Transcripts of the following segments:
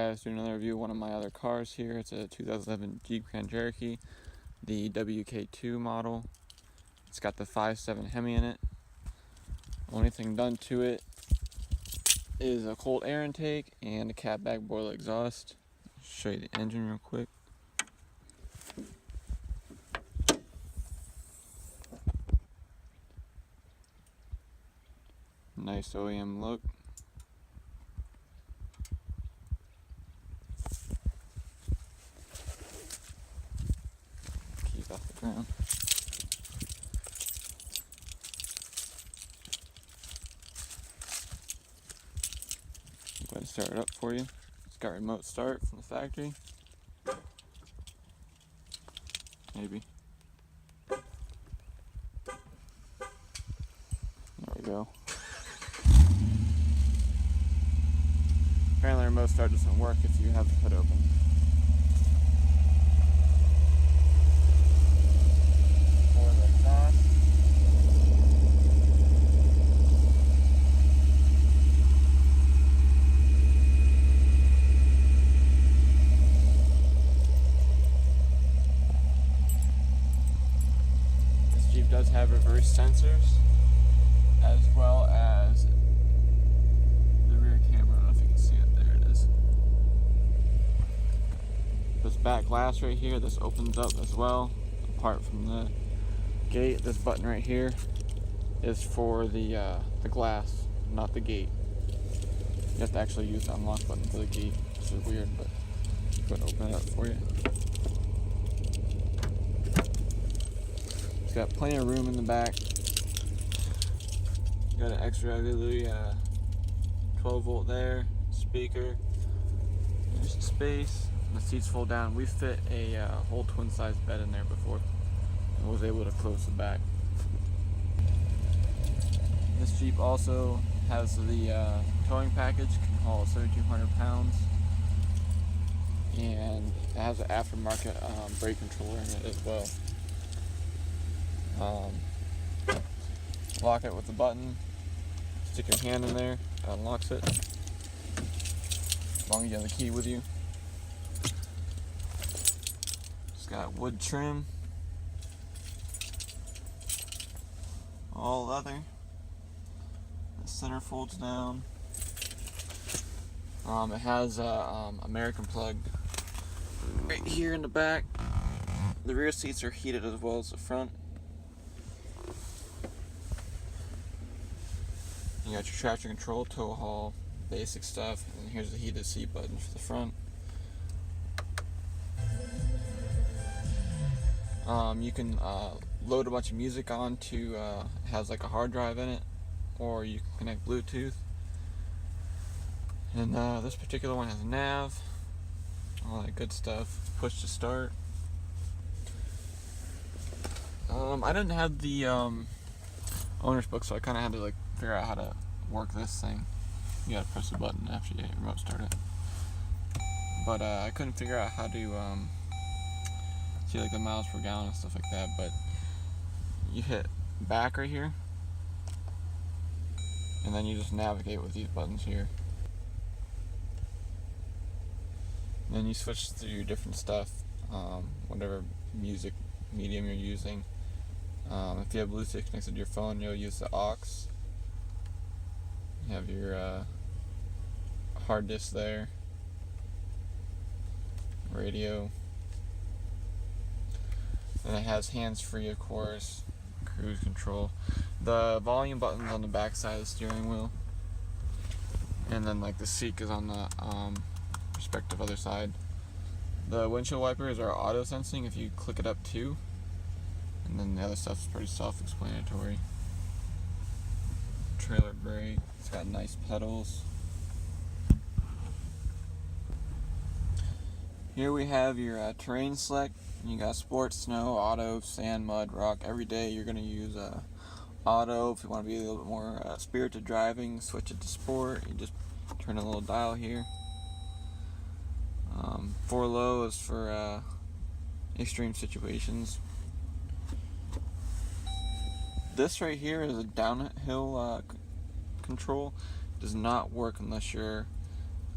guys, doing another review of one of my other cars here. It's a 2011 Jeep Grand Cherokee, the WK2 model. It's got the 5.7 Hemi in it. Only thing done to it is a cold air intake and a cat bag boiler exhaust. I'll show you the engine real quick. Nice OEM look. Keys off the ground. Go ahead and start it up for you. It's got remote start from the factory. Maybe. There we go. Apparently remote start doesn't work if you have the hood open. For the exhaust. This Jeep does have reverse sensors as well as the rear camera. I don't know if you can see it. There it is. This back glass right here, this opens up as well. Apart from the gate, this button right here is for the glass, not the gate. You have to actually use the unlock button for the gate, which is weird, but I'm going to open it up for you. It's got plenty of room in the back. Got an extra ugly 12 volt there, speaker. There's the space. The seats fold down. We fit a whole twin size bed in there before and was able to close the back. This Jeep also has the towing package, can haul 7,200 pounds, and it has an aftermarket brake controller in it as well. Lock it with the button. Stick your hand in there, it unlocks it. As long as you have the key with you. It's got wood trim. All leather. The center folds down. It has a American plug right here in the back. The rear seats are heated as well as the front. You got your traction control, tow haul, basic stuff, and here's the heated seat button for the front. You can load a bunch of music onto, it has like a hard drive in it, or you can connect Bluetooth. And this particular one has nav, all that good stuff, push to start. I didn't have the owner's book, so I kind of had to like figure out how to work this thing. You gotta press the button after you remote start it. But I couldn't figure out how to see like the miles per gallon and stuff like that. But you hit back right here, and then you just navigate with these buttons here. And then you switch through different stuff, whatever music medium you're using. If you have Bluetooth connected to your phone, you'll use the aux. You have your hard disk there, radio, and it has hands-free, of course, cruise control. The volume button's on the back side of the steering wheel, and then like the seat is on the respective other side. The windshield wipers are auto sensing if you click it up too. And then the other stuff is pretty self-explanatory. Trailer brake, it's got nice pedals. Here we have your terrain select. You got sport, snow, auto, sand, mud, rock. Every day you're going to use auto. If you want to be a little bit more spirited driving, switch it to sport. You just turn a little dial here. For low is for extreme situations. This right here is a downhill control. Does not work unless you're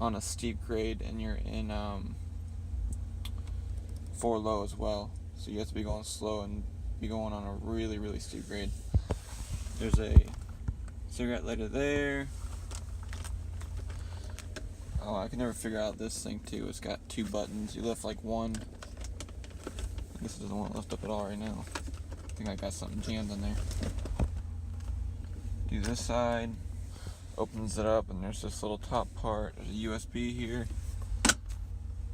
on a steep grade and you're in 4 low as well. So you have to be going slow and be going on a really, really steep grade. There's a cigarette lighter there. Oh, I can never figure out this thing too. It's got 2 buttons. You lift like one. I guess it doesn't want to lift up at all right now. I think I got something jammed in there. Do this side. Opens it up and there's this little top part. There's a USB here.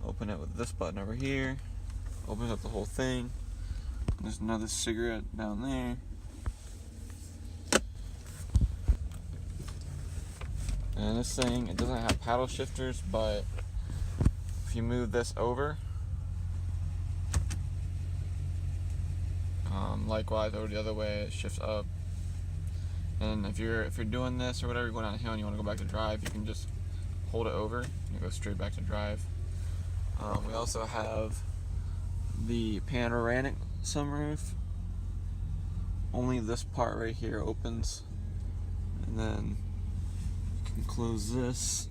Open it with this button over here. Opens up the whole thing. And there's another cigarette down there. And this thing, it doesn't have paddle shifters, but if you move this over, likewise over the other way, it shifts up. And if you're doing this or whatever, you're going down a hill and you want to go back to drive, you can just hold it over and you go straight back to drive. We also have the Panoramic Sunroof. Only this part right here opens, and then you can close this.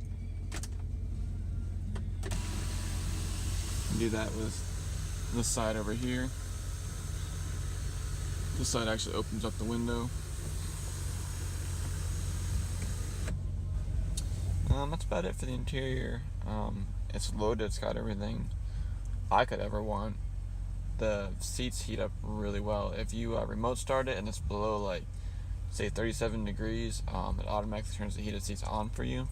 Do that with this side over here. This side actually opens up the window. That's about it for the interior. It's loaded, it's got everything I could ever want. The seats heat up really well. If you remote start it and it's below like say 37 degrees, it automatically turns the heated seats on for you.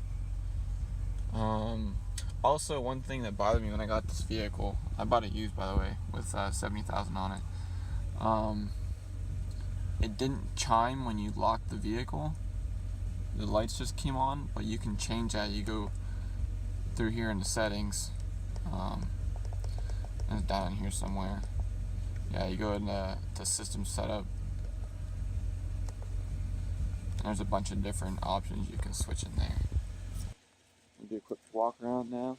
Also, one thing that bothered me when I got this vehicle, I bought it used by the way with 70,000 on it. It didn't chime when you locked the vehicle. The lights just came on, but you can change that. You go through here in the settings, and it's down in here somewhere. Yeah, you go into system setup. There's a bunch of different options you can switch in there. We'll do a quick walk around now.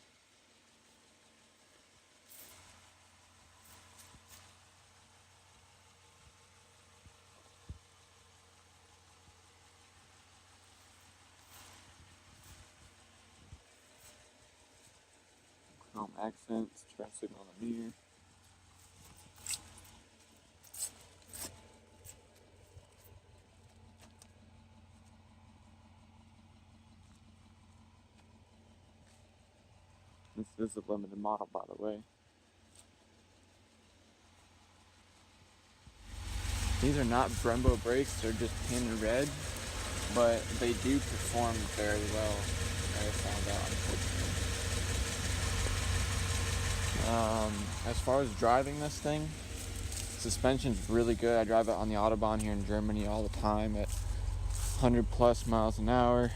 Chrome accents, turn signal on the mirror. This is a limited model, by the way. These are not Brembo brakes, they're just painted red, but they do perform very well. I found out, unfortunately. As far as driving this thing, suspension's really good. I drive it on the Autobahn here in Germany all the time at 100 plus miles an hour.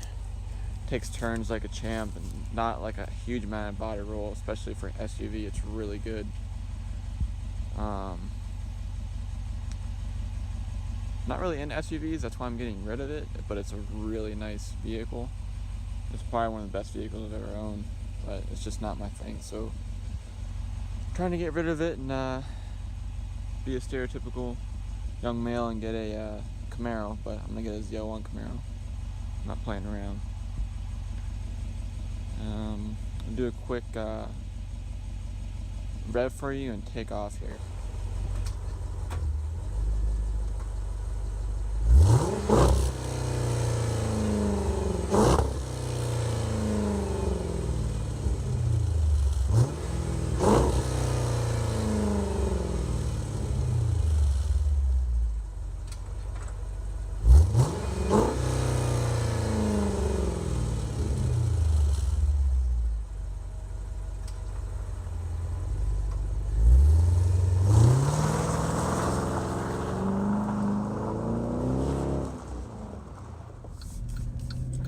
Takes turns like a champ and not like a huge amount of body roll, especially for an SUV. It's really good. Not really into SUVs, that's why I'm getting rid of it, but it's a really nice vehicle. It's probably one of the best vehicles I've ever owned, but it's just not my thing. So I'm trying to get rid of it and be a stereotypical young male and get a Camaro, but I'm gonna get a Z01 Camaro. I'm not playing around. I'll do a quick rev for you and take off here.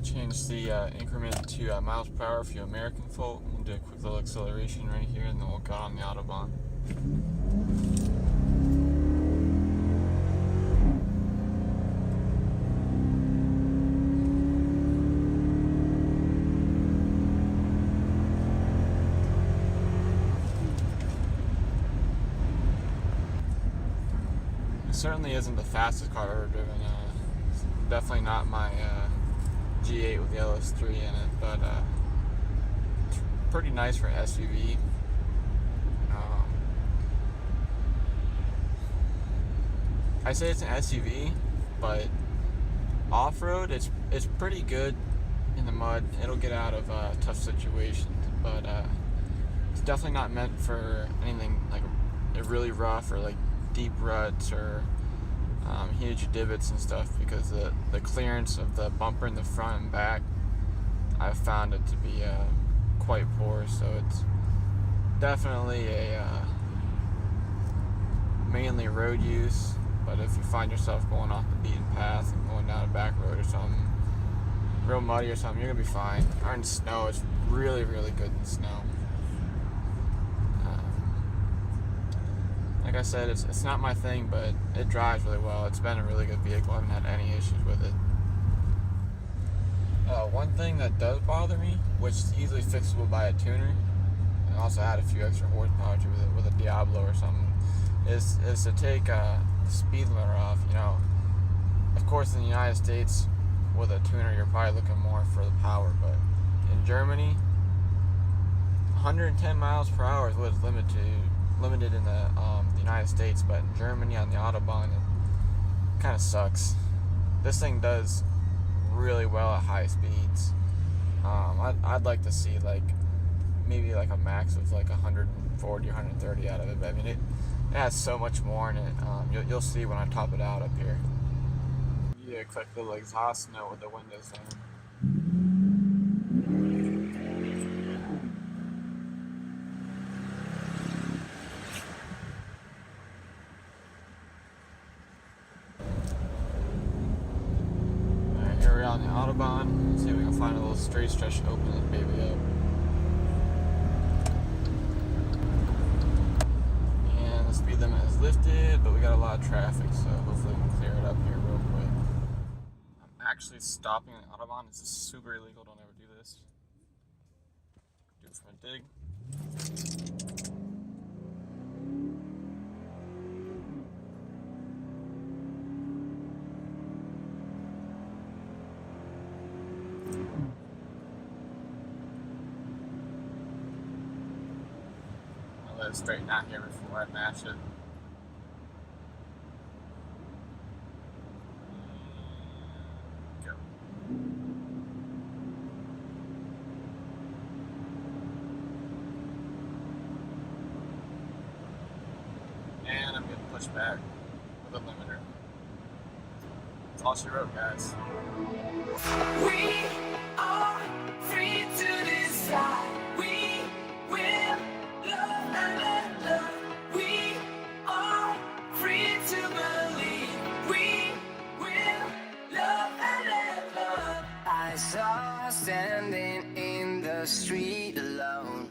Change the increment to miles per hour for you American folk. We'll do a quick little acceleration right here and then we'll go on the Autobahn. It certainly isn't the fastest car I've ever driven. It's definitely not my G8 with the LS3 in it, but pretty nice for SUV. I say it's an SUV, but off-road, it's pretty good in the mud. It'll get out of tough situations, but it's definitely not meant for anything like really rough or like deep ruts or huge divots and stuff, because the clearance of the bumper in the front and back, I've found it to be quite poor. So it's definitely a mainly road use. But if you find yourself going off the beaten path and going down a back road or something real muddy or something, you're gonna be fine. Or in snow, it's really, really good in snow. Like I said, it's not my thing, but it drives really well. It's been a really good vehicle. I haven't had any issues with it. One thing that does bother me, which is easily fixable by a tuner, and also add a few extra horsepower to it with a Diablo or something, is to take the speed limiter off. You know, of course in the United States with a tuner you're probably looking more for the power, but in Germany 110 miles per hour is what it's limited in the United States, but in Germany on the Autobahn it kind of sucks. This thing does really well at high speeds. I'd like to see like maybe like a max of like 140 130 out of it, but I mean it has so much more in it. You'll see when I top it out up here. Yeah, a quick little exhaust note with the windows down. Alright, here we're on the Autobahn. Let's see if we can find a little straight stretch to open this baby up. Speed limit is lifted, but we got a lot of traffic, so hopefully we can clear it up here real quick. I'm actually stopping on the Autobahn. This is super illegal. Don't ever do this. Do it from a dig. I'll let it straighten out here before I match it. Go. And I'm getting pushed back with a limiter. That's all she wrote, guys. We are free to decide. We will love and let love. We are free to believe. We will love and let love. I saw her standing in the street alone.